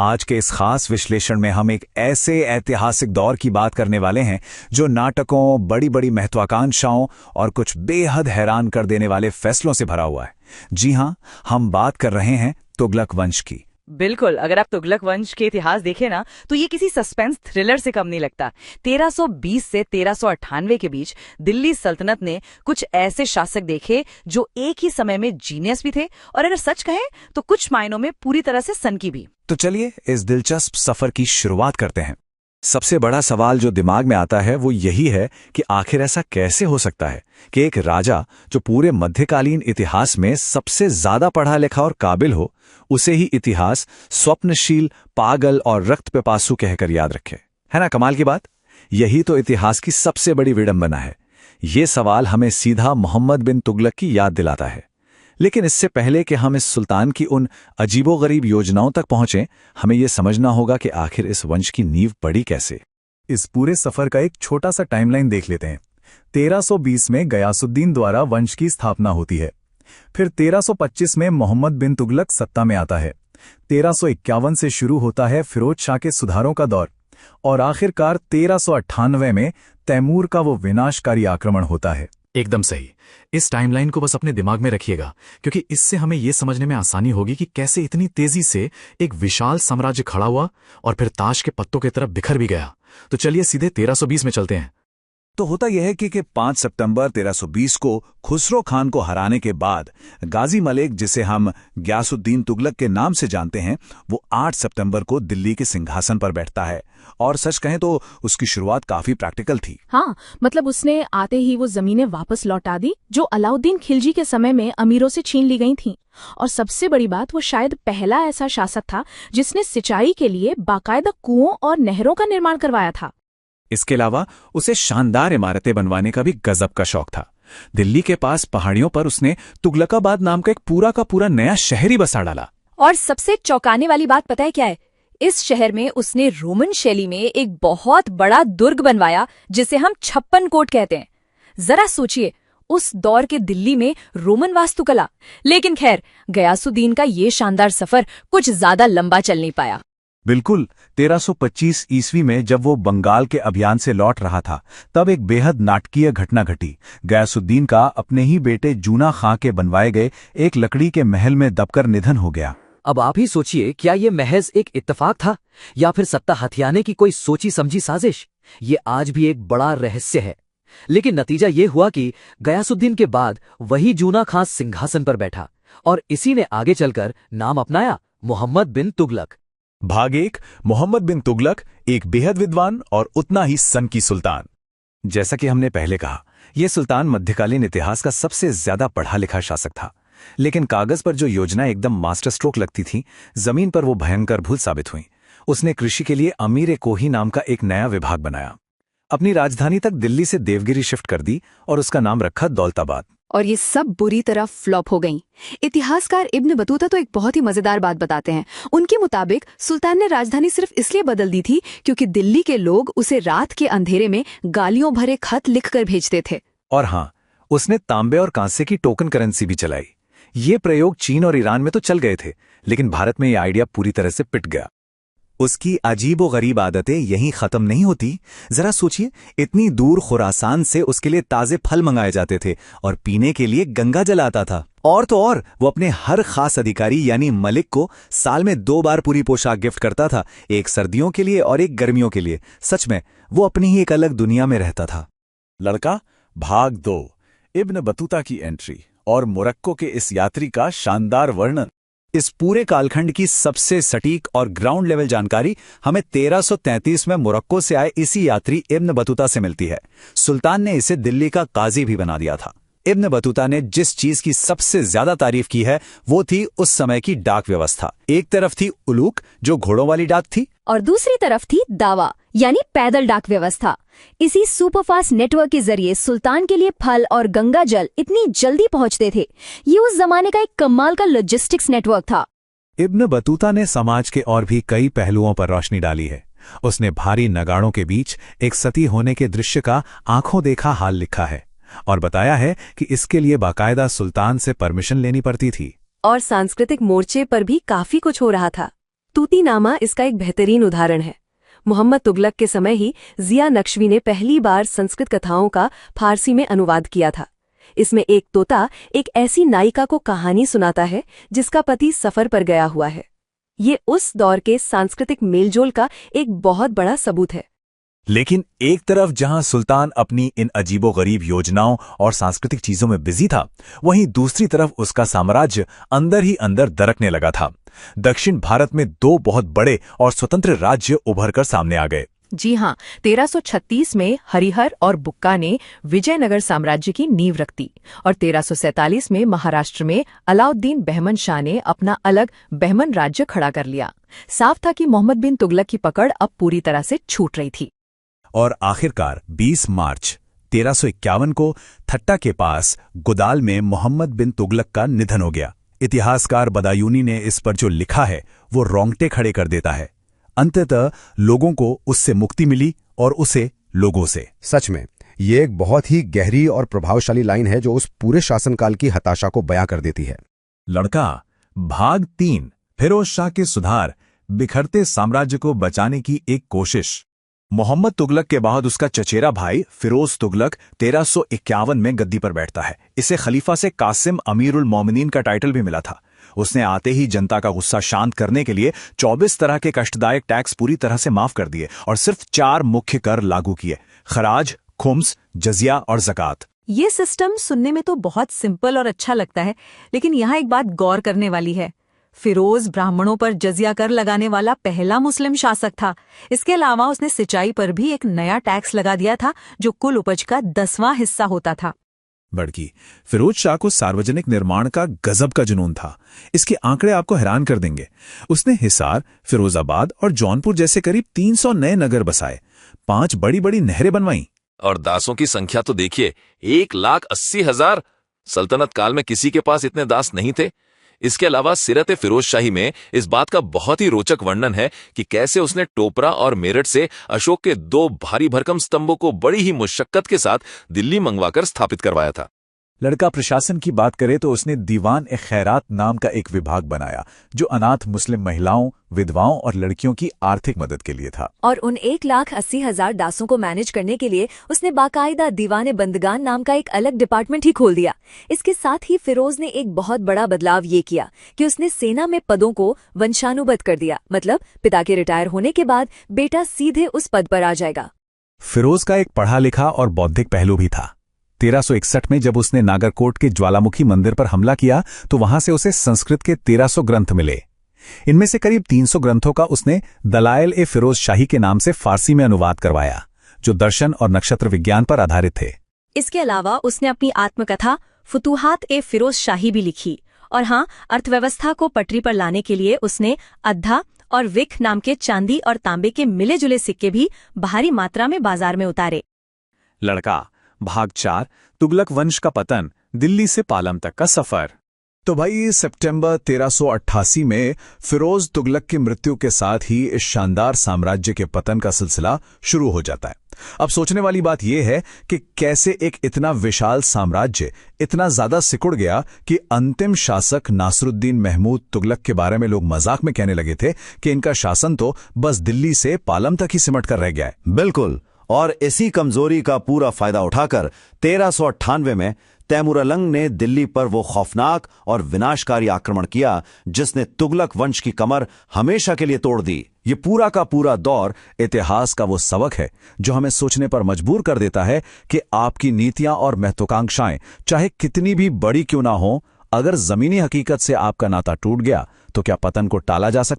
आज के इस खास विश्लेषण में हम एक ऐसे ऐतिहासिक दौर की बात करने वाले हैं जो नाटकों, बड़ी बड़ी महत्वाकांक्षाओं और कुछ बेहद हैरान कर देने वाले फैसलों से भरा हुआ है। जी हां, हम बात कर रहे हैं तुगलक वंश की। बिल्कुल, अगर आप तुगलक वंश के इतिहास देखें ना, तो ये किसी सस्पेंस थ्रिलर से कम नहीं लगता। 1320 से 1398 के बीच दिल्ली सल्तनत ने कुछ ऐसे शासक देखे जो एक ही समय में जीनियस भी थे और अगर सच कहें तो कुछ मायनों में पूरी तरह से सनकी भी। तो चलिए इस दिलचस्प सफर की शुरुआत करते हैं। सबसे बड़ा सवाल जो दिमाग में आता है वो यही है कि आखिर ऐसा कैसे हो सकता है कि एक राजा जो पूरे मध्यकालीन इतिहास में सबसे ज्यादा पढ़ा लिखा और काबिल हो, उसे ही इतिहास स्वप्नशील, पागल और रक्त पिपासु कहकर याद रखे। है ना कमाल की बात? यही तो इतिहास की सबसे बड़ी विडंबना है। ये सवाल हमें सीधा मोहम्मद बिन तुगलक की याद दिलाता है। लेकिन इससे पहले कि हम इस सुल्तान की उन अजीबोगरीब योजनाओं तक पहुंचें, हमें यह समझना होगा कि आखिर इस वंश की नींव पड़ी कैसे। इस पूरे सफर का एक छोटा सा टाइमलाइन देख लेते हैं। 1320 में गयासुद्दीन द्वारा वंश की स्थापना होती है। फिर 1325 में मोहम्मद बिन तुगलक सत्ता में आता है। 1351 से शुरू होता है फिरोज शाह के सुधारों का दौर और आखिरकार 1398 में तैमूर का वो विनाशकारी आक्रमण होता है। एकदम सही। इस टाइमलाइन को बस अपने दिमाग में रखिएगा, क्योंकि इससे हमें यह समझने में आसानी होगी कि कैसे इतनी तेजी से एक विशाल साम्राज्य खड़ा हुआ और फिर ताश के पत्तों की तरफ बिखर भी गया। तो चलिए सीधे 1320 में चलते हैं। तो होता यह है कि 5 सितंबर 1320 को खुसरो खान को हराने के बाद गाजी मलिक, जिसे हम गयासुद्दीन तुगलक के नाम से जानते हैं, वो 8 सितंबर को दिल्ली के सिंहासन पर बैठता है। और सच कहें तो उसकी शुरुआत काफी प्रैक्टिकल थी। हाँ, मतलब उसने आते ही वो जमीनें वापस लौटा दी जो अलाउद्दीन खिलजी के समय में अमीरों से छीन ली गई थीं। और सबसे बड़ी बात, वो शायद पहला ऐसा शासक था जिसने सिंचाई के लिए बाकायदा कुओं और नहरों का निर्माण करवाया था। इसके अलावा उसे शानदार इमारतें बनवाने का भी गजब का शौक था। दिल्ली के पास पहाड़ियों पर उसने तुगलकाबाद नाम का एक पूरा का पूरा नया शहर ही बसा डाला। और सबसे चौंकाने वाली बात पता है क्या है? इस शहर में उसने रोमन शैली में एक बहुत बड़ा दुर्ग बनवाया जिसे हम 56 कोट कहते हैं। जरा सोचिए, उस दौर के दिल्ली में रोमन वास्तुकला। लेकिन खैर, गयासुद्दीन का ये शानदार सफर कुछ ज्यादा लंबा चल नहीं पाया। बिल्कुल, 1325 ईस्वी में जब वो बंगाल के अभियान से लौट रहा था, तब एक बेहद नाटकीय घटना घटी। गयासुद्दीन का अपने ही बेटे जूना खां के बनवाए गए एक लकड़ी के महल में दबकर निधन हो गया। अब आप ही सोचिए, क्या ये महज एक इत्तेफाक था या फिर सत्ता हथियाने की कोई सोची समझी साजिश? ये आज भी एक बड़ा रहस्य है। लेकिन नतीजा ये हुआ कि गयासुद्दीन के बाद वही जूना खां सिंहासन पर बैठा और इसी ने आगे चलकर नाम अपनाया मोहम्मद बिन तुगलक। भाग 1, मोहम्मद बिन तुगलक, एक बेहद विद्वान और उतना ही सनकी सुल्तान। जैसा कि हमने पहले कहा, यह सुल्तान मध्यकालीन इतिहास का सबसे ज्यादा पढ़ा लिखा शासक था। लेकिन कागज पर जो योजना एकदम मास्टर स्ट्रोक लगती थी, जमीन पर वो भयंकर भूल साबित हुई। उसने कृषि के लिए अमीर कोही नाम का एक नया विभाग बनाया, अपनी राजधानी तक दिल्ली से देवगिरी शिफ्ट कर दी और उसका नाम रखा दौलताबाद। और ये सब बुरी तरह फ्लॉप हो गईं। इतिहासकार इब्न बतूता तो एक बहुत ही मजेदार बात बताते हैं। उनके मुताबिक सुल्तान ने राजधानी सिर्फ इसलिए बदल दी थी क्योंकि दिल्ली के लोग उसे रात के अंधेरे में गालियों भरे खत लिखकर भेजते थे। और हाँ, उसने तांबे और कांसे की टोकन करेंसी भी चलाई। ये प्रयोग चीन और ईरान में तो चल गए थे, लेकिन भारत में ये आइडिया पूरी तरह से पिट गया। उसकी अजीब और गरीब आदतें यहीं खत्म नहीं होती। जरा सोचिए, इतनी दूर खुरासान से उसके लिए ताजे फल मंगाए जाते थे और पीने के लिए गंगा जल आता था। और तो और, वो अपने हर खास अधिकारी यानी मलिक को साल में 2 बार पूरी पोशाक गिफ्ट करता था, एक सर्दियों के लिए और एक गर्मियों के लिए। सच में वो अपनी ही एक अलग दुनिया में रहता था। लड़का भाग 2, इब्न बतूता की एंट्री और मोरक्को के इस यात्री का शानदार वर्णन। इस पूरे कालखंड की सबसे सटीक और ग्राउंड लेवल जानकारी हमें 1333 में मोरक्को से आए इसी यात्री इब्न बतूता से मिलती है। सुल्तान ने इसे दिल्ली का काजी भी बना दिया था। इब्न बतूता ने जिस चीज की सबसे ज्यादा तारीफ की है वो थी उस समय की डाक व्यवस्था। एक तरफ थी उलूक, जो घोड़ों वाली डाक थी, और दूसरी तरफ थी दावा यानी पैदल डाक व्यवस्था। इसी सुपरफास्ट नेटवर्क के जरिए सुल्तान के लिए फल और गंगा जल इतनी जल्दी पहुंचते थे। ये उस जमाने का एक कमाल का लॉजिस्टिक्स नेटवर्क था। इब्न बतूता ने समाज के और भी कई पहलुओं पर रोशनी डाली है। उसने भारी नगाड़ों के बीच एक सती होने के दृश्य का आंखों देखा हाल लिखा है और बताया है कि इसके लिए बाकायदा सुल्तान से परमिशन लेनी पड़ती थी। और सांस्कृतिक मोर्चे पर भी काफी कुछ हो रहा था। तूतीनामा इसका एक बेहतरीन उदाहरण है। मोहम्मद तुगलक के समय ही जिया नक्शवी ने पहली बार संस्कृत कथाओं का फारसी में अनुवाद किया था। इसमें एक तोता एक ऐसी नायिका को कहानी सुनाता है जिसका पति सफर पर गया हुआ है। ये उस दौर के सांस्कृतिक मेलजोल का एक बहुत बड़ा सबूत है। लेकिन एक तरफ जहां सुल्तान अपनी इन अजीबोगरीब योजनाओं और सांस्कृतिक चीजों में बिजी था, वहीं दूसरी तरफ उसका साम्राज्य अंदर ही अंदर दरकने लगा था। दक्षिण भारत में दो बहुत बड़े और स्वतंत्र राज्य उभरकर सामने आ गए। जी हाँ, 1336 में हरिहर और बुक्का ने विजयनगर साम्राज्य की नींव रख दी और 1347 में महाराष्ट्र में अलाउद्दीन बहमन शाह ने अपना अलग बहमन राज्य खड़ा कर लिया। साफ था कि मोहम्मद बिन तुगलक की पकड़ अब पूरी तरह से छूट रही थी। और आखिरकार 20 मार्च 1351 को थट्टा के पास गुदाल में मोहम्मद बिन तुगलक का निधन हो गया। इतिहासकार बदायूनी ने इस पर जो लिखा है वो रोंगटे खड़े कर देता है। अंततः लोगों को उससे मुक्ति मिली और उसे लोगों से। सच में ये एक बहुत ही गहरी और प्रभावशाली लाइन है जो उस पूरे शासनकाल की हताशा को बयां कर देती है। लड़का भाग 3, फिरोज शाह के सुधार, बिखरते साम्राज्य को बचाने की एक कोशिश। मोहम्मद तुगलक के बाद उसका चचेरा भाई फिरोज तुगलक 1351 में गद्दी पर बैठता है। इसे खलीफा से कासिम अमीरुल मोमिनीन का टाइटल भी मिला था। उसने आते ही जनता का गुस्सा शांत करने के लिए 24 तरह के कष्टदायक टैक्स पूरी तरह से माफ कर दिए और सिर्फ 4 मुख्य कर लागू किए: खराज, खुम्स, जजिया और ज़कात। ये सिस्टम सुनने में तो बहुत सिंपल और अच्छा लगता है, लेकिन यहाँ एक बात गौर करने वाली है। फिरोज ब्राह्मणों पर जजिया कर लगाने वाला पहला मुस्लिम शासक था। इसके अलावा उसने सिंचाई पर भी एक नया टैक्स लगा दिया था जो कुल उपज का 10वां हिस्सा होता था। बड़की फिरोज शाह को सार्वजनिक निर्माण का गजब का जुनून था। इसके आंकड़े आपको हैरान कर देंगे। उसने हिसार, फिरोजाबाद और जौनपुर जैसे करीब 300 नए नगर बसाए, 5 बड़ी बड़ी नहरें बनवाईं। और दासों की संख्या तो देखिए, 1,80,000। सल्तनत काल में किसी के पास इतने दास नहीं थे। इसके अलावा सिरत फिरोज शाही में इस बात का बहुत ही रोचक वर्णन है कि कैसे उसने टोपरा और मेरठ से अशोक के 2 भारी भरकम स्तंभों को बड़ी ही मुशक्कत के साथ दिल्ली मंगवाकर स्थापित करवाया था। लड़का प्रशासन की बात करे तो उसने दीवान-ए-खैरात नाम का एक विभाग बनाया जो अनाथ मुस्लिम महिलाओं, विधवाओं और लड़कियों की आर्थिक मदद के लिए था। और उन 1,80,000 दासों को मैनेज करने के लिए उसने बाकायदा दीवाने बंदगान नाम का एक अलग डिपार्टमेंट ही खोल दिया। इसके साथ ही फिरोज ने एक बहुत बड़ा बदलाव ये किया कि उसने सेना में पदों को वंशानुबद्ध कर दिया। मतलब पिता के रिटायर होने के बाद बेटा सीधे उस पद पर आ जाएगा। फिरोज का एक पढ़ा लिखा और बौद्धिक पहलू भी था। 1361 में जब उसने नागरकोट के ज्वालामुखी मंदिर पर हमला किया तो वहां से उसे संस्कृत के 1300 ग्रंथ मिले। इनमें से करीब 300 ग्रंथों का उसने दलाइल-ए-फिरोज शाही के नाम से फारसी में अनुवाद करवाया, जो दर्शन और नक्षत्र विज्ञान पर आधारित थे। इसके अलावा उसने अपनी आत्मकथा फुतूहात-ए-फिरोज शाही भी लिखी। और हाँ, अर्थव्यवस्था को पटरी पर लाने के लिए उसने अद्धा और विक नाम के चांदी और तांबे के मिले जुले सिक्के भी भारी मात्रा में बाजार में उतारे। लड़का भाग 4, तुगलक वंश का पतन, दिल्ली से पालम तक का सफर। तो भाई सितंबर 1388 में फिरोज तुगलक की मृत्यु के साथ ही इस शानदार साम्राज्य के पतन का सिलसिला शुरू हो जाता है। अब सोचने वाली बात यह है कि कैसे एक इतना विशाल साम्राज्य इतना ज्यादा सिकुड़ गया कि अंतिम शासक नासरुद्दीन महमूद तुगलक के बारे में लोग मजाक में कहने लगे थे कि इनका शासन तो बस दिल्ली से पालम तक ही सिमट कर रह गया है। बिल्कुल, और इसी कमजोरी का पूरा फायदा उठाकर 1398 में तैमूरलंग ने दिल्ली पर वो खौफनाक और विनाशकारी आक्रमण किया जिसने तुगलक वंश की कमर हमेशा के लिए तोड़ दी। ये पूरा का पूरा दौर इतिहास का वो सबक है जो हमें सोचने पर मजबूर कर देता है कि आपकी नीतियां और महत्वाकांक्षाएं चाहे कितनी भी बड़ी क्यों ना हो, अगर जमीनी हकीकत से आपका नाता टूट गया तो क्या पतन को टाला जा सकता है?